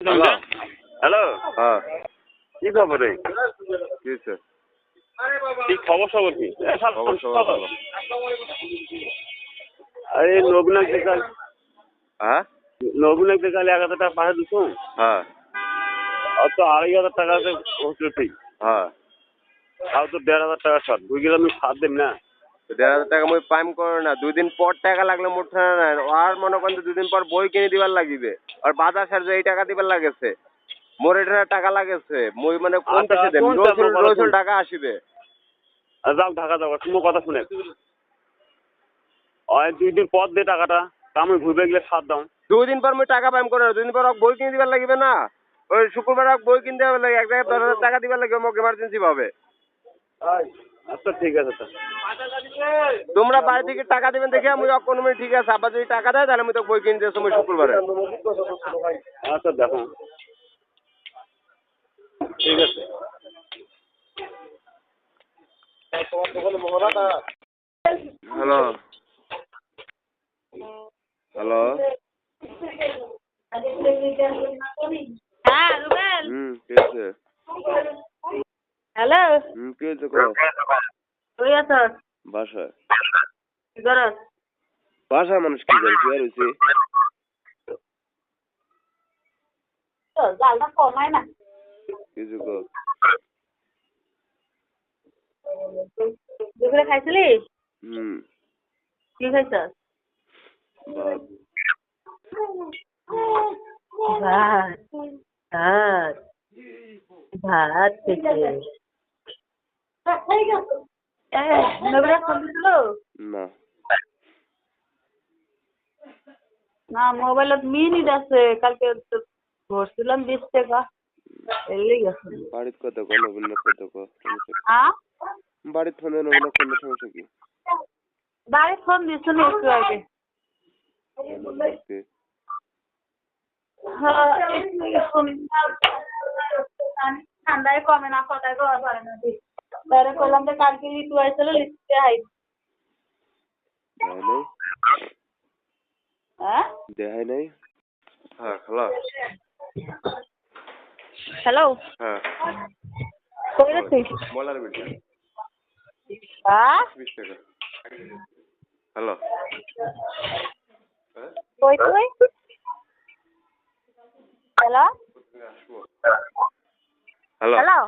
Hello hello, হ্যাঁ কি খবর রে? কি হয়েছে? কি খবর সবর কি? খবর সবার ভালো। আরে নবীনকে কাল হ্যাঁ 1,000 টাকা পাঠিয়ে দিছো। হ্যাঁ আর তো 2,500 টাকা আছে হোস্টেল ফি। হ্যাঁ আর তো 1,500 টাকা শর্ট বুঝ গেলাম আমি সাত দিন না। 1,500 টাকা মই পাইম করে না, 2 দিন পর টাকা লাগলে মোট না। আর মনে করেন 2 দিন পর বই কিনে দিবার লাগিবে, আর বাজার সার্জে এই টাকা দিবার লাগেছে, মোর এটা টাকা লাগেছে, মই মানে কোন আচ্ছা, দেশে দেন কোন চাপ আমার কথা রসুল শুন। টাকা আসিবে। যাও ঢাকা যাও, তোমার কথা শুনে। ওই 2 দিন পর দে টাকাটা, আমি ঘুরবে গেলে সাত দাও। 2 দিন পর মই টাকা পাইম করে না, 2 দিন পর বই কিনে দিবার লাগিবে না। ওই শুক্রবার বই কিনতে হবে লাগে, এক জায়গায় 10,000 টাকা দিবার লাগে মোক এমার্জেন্সি ভাবে। আচ্ছা ঠিক আছে তো। তোমরা বাড়ি থেকে টাকা দিবেন দেখে আমি অকনমি ঠিক আছে, আবার যদি টাকা দেয় তাহলে আমি তো বই কিনতে সময় শুক্রবারে। আচ্ছা দেখো, ঠিক আছে। হ্যালো হ্যালো হ্যাঁ রুবেল, কি হয়েছে? হ্যালো, কি হয়েছে কো? কই আছস? বাসায়। কি করস? বাসায় মানুষ কি করে, কি আর হয়েছে? জালটা কমায় না। কিছু কো? দুপুরে খাইছিলি? কি খাইছস? ভাত। ভাত ভাত ভাত খেয়েছে। নবীরা ফোন দিছিল? না। না, মোবাইলত মিনিট আছে, কালকে ধরছিলাম 20 টাকা, এলেই গেছে। বাড়িত কত কো, নবীন কত কো? হ্যাঁ, বাড়িত ফোন দেয়, নবীন ফোন দেয়, সমস্যা কি? বাড়ি ফোন দিছিল একটু আগে। হ্যাঁ, ঠান্ডায় কমে না, কথায় কওয়া পারে না। তারে কইলাম যে কালকে ঋতু আইছিল, লিখতে হাই। দেখাই নাই? হ্যাঁ, দেখাই নাই? হ্যাঁ হ্যালো হ্যালো, হ্যাঁ কই আছিস? মলার বিলটা হ্যাঁ, 20 টাকা। হ্যালো কই তুই? হ্যালো হ্যালো হ্যালো,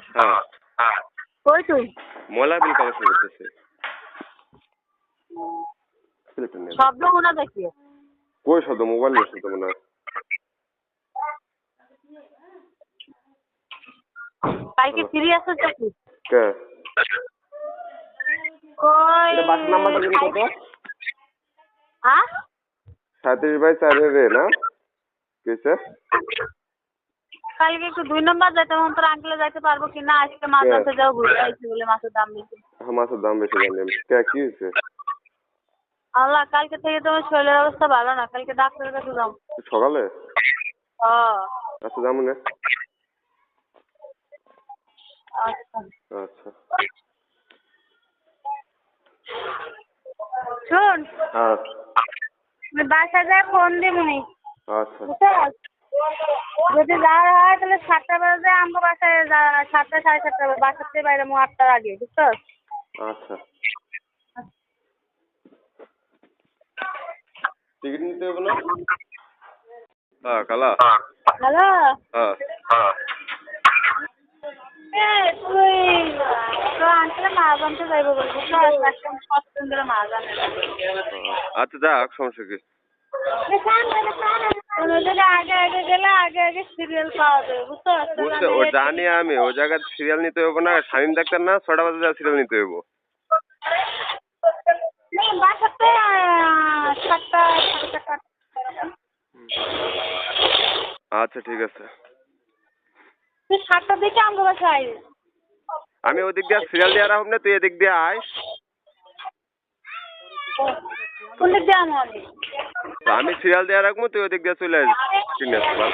হ্যাঁ কই তুই? মলার বিল কালেকশন করতেছে। শব্দ শোনা দেখি। কই শব্দ? মোবাইল নিয়ে শব্দ মনে হয়। কালকে ফ্রি আছিস নাকি? কে? কই? এটা বাস নাম্বারটা দিন কত? হ্যাঁ, 37/4 রে না? কিসে? কালকে একটু 2 নম্বর যাইতে হন, তোর আঙ্কেলে যাইতে পারবো কিনা? আজকে মাছ আনতে যাও, ঘুরে আইছি বলে মাছের দাম বেশি। হ্যাঁ মাছের দাম বেশি জানি আমি। কে কি হয়েছে? আল্লাহ, কালকে থেকে তোমার শরীরের অবস্থা ভালো না, কালকে ডাক্তারের কাছে যাও। সকালে? হ্যাঁ, আচ্ছা যাবো না। আচ্ছা আচ্ছা শোন, হ্যাঁ আমি বাসায় যাই ফোন দিবনি, আচ্ছা বুঝছস? যদি যাওয়ার হয় তাহলে 7টা বাজে আমার বাসায় 7টা 7:30 বাসার থেকে বাইরে 8টার আগে, বুঝছস? আচ্ছা টিকিট নিতে হবে না? হ্যাঁ কালা হ্যালো, হ্যাঁ তুই তো আঙ্কেলে মাছ আনতে যাইবো বলবো, বুঝছস? একদম 7 দিন ধরে মাছ আনে। আচ্ছা যাক, সমস্যা কি? যদি আগে আগে গেলে আগে আগে সিরিয়াল পাওয়া যাবে, বুঝছস? বুঝতে ও জানি আমি, ও জায়গায় সিরিয়াল নিতে হইব না। শামিম ডাক্তার না, 6টা বাজে যা সিরিয়াল নিতে হইব। বাসাতে 7টা 7:30। আচ্ছা ঠিক আছে। তুই 7টার দিকে আমার বাসায় আইবি। আমি ওদিক দিয়ে সিরিয়াল দিয়ে রাখব না, তুই এদিক দিয়ে আয়। কোন দিক দিয়ে আনো আমি? আমি সিরিয়াল দিয়ে রাখবো, তুই ওদিক দিয়ে চলে আসবি কিনে আসবো।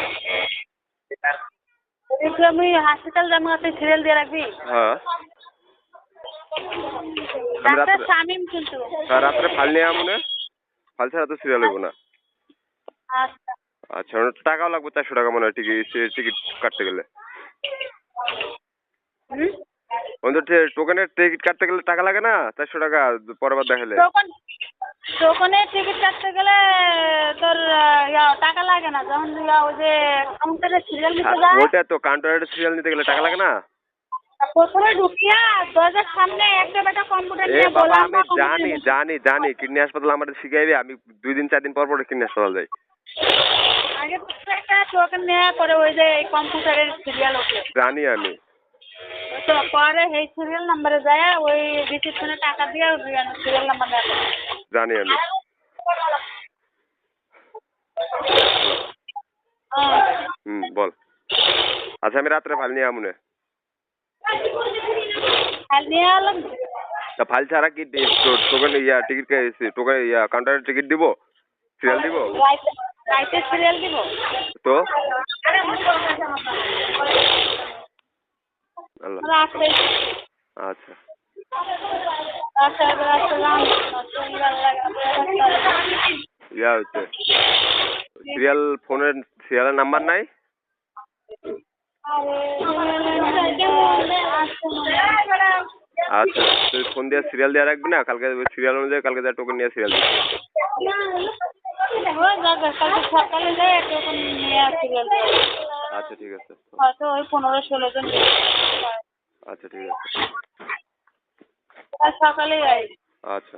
আমি হসপিটাল যাবো, তুই সিরিয়াল দিয়ে রাখবি? হ্যাঁ ডাক্তার শামিম কিন্তু। রাত্রে ফাল নিয়ে আমনে, ফাল ছাড়া তো সিরিয়াল হইব না। আচ্ছা। আচ্ছা ওর টাকাও লাগবে 400 টাকা মনে হয় টিকিট কাটতে গেলে। হুম? ওদের টোকেনের টিকিট কাটতে গেলে টাকা লাগে না 400 টাকা পরের বার দেখালে? টোকনের টিকিট কাটতে গেলে তোর টাকা লাগে না, যখন ওই যে কাউন্টারে সিরিয়াল নিতে যায়। ওইটা তো কাউন্টারে সিরিয়াল নিতে গেলে টাকা লাগে না? প্রথমে ঢুকিয়া দরজার সামনে একটা বেটা কম্পিউটার এ নিয়ে বাবা গোলাম আমি জানি কিডনি হাসপাতাল আমাদের শিখাইবে, আমি 2 দিন 4 দিন পর পর কিডনি হাসপাতাল যাই। আগে তো একটা টোকেন নেওয়া করে ওই যে কম্পিউটারের সিরিয়াল ওকে জানি আমি। তো পরে সেই সিরিয়াল নাম্বারে যায় ওই রিসিপশনে টাকা দিয়ে সিরিয়াল নাম্বার দেয়। জানি আমি। বল। আচ্ছা আমি রাত্রে ফাইল নিয়ে আমুনে। আর নিয়ে এলাম তা ফাইল ছাড়া কি টোকেন টিকিট টোকেন কাউন্টারে টিকিট দিব, সিরিয়াল দিব? রাইটের সিরিয়াল দিব তো আল্লাহ। আচ্ছা হচ্ছে সিরিয়াল, ফোনের সিরিয়ালের নাম্বার নাই? আচ্ছা তুই ফোন দিয়ে সিরিয়াল দিয়ে রাখবি না, কালকে সিরিয়াল অনুযায়ী কালকে যা টোকেন নিয়ে সিরিয়াল দিবি। আচ্ছা ঠিক আছে। হয়তো ওই 15-16 জন। আচ্ছা ঠিক আছে। সকালেই আই। আচ্ছা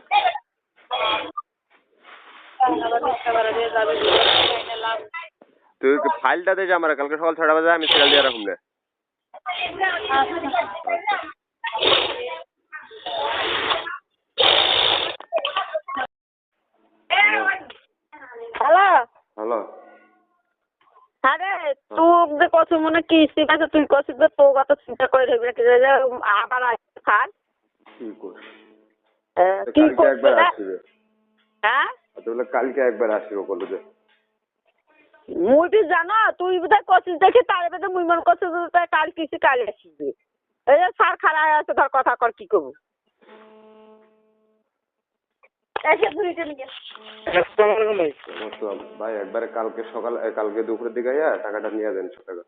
তুই ফাইলটা দে আমার, কালকে সকাল 6টা বাজে আমি সিরিয়াল দিয়ে রাখুন। Hello hello. আরে তুই কত মনে কি ঠিক আছে, তুই কত তো কত চিন্তা করে ধরবি আবার আসতে থাক। কি করবে? হ্যাঁ কালকে একবার আসিব কলেজে। মুই বি জানো তুই বোধহয় কছিস দেখি তার বেদে মুই মন করছিস কাল কিছু কাল আসিবি। এই যে স্যার খারাপ আছে ধর কথা কর কি করবো। ভাই একবারে কালকে সকাল কালকে দুপুরের দিকে টাকাটা নিয়ে দেন 100 টাকা।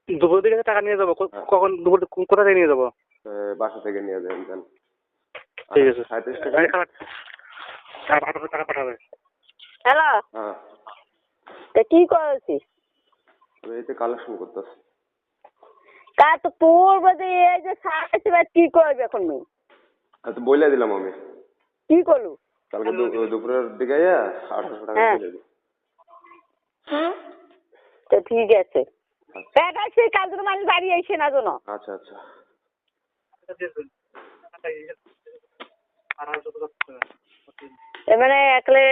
দুপুরের দিকে টাকা নিয়ে যাবো? কখন দুপুর কোথা থেকে নিয়ে যাবো? বাসা থেকে নিয়ে দেন। ঠিক আছে 37 টাকা টাকা পাঠাবে। হ্যালো হ্যাঁ কি করেছিস? আমি এই কালেকশন করতেছি। তা তো তোর বোধে এই যে স্যার এসে কি করবে এখন? আচ্ছা বলে দিলাম আমি। কি করলু? কালকে দুপুরের দিকে 800 টাকা দিয়ে দেব। তো ঠিক আছে। সেই কাজগুলো মানুষ বাড়ি আইসে না জন্য। আচ্ছা আচ্ছা মানে একলে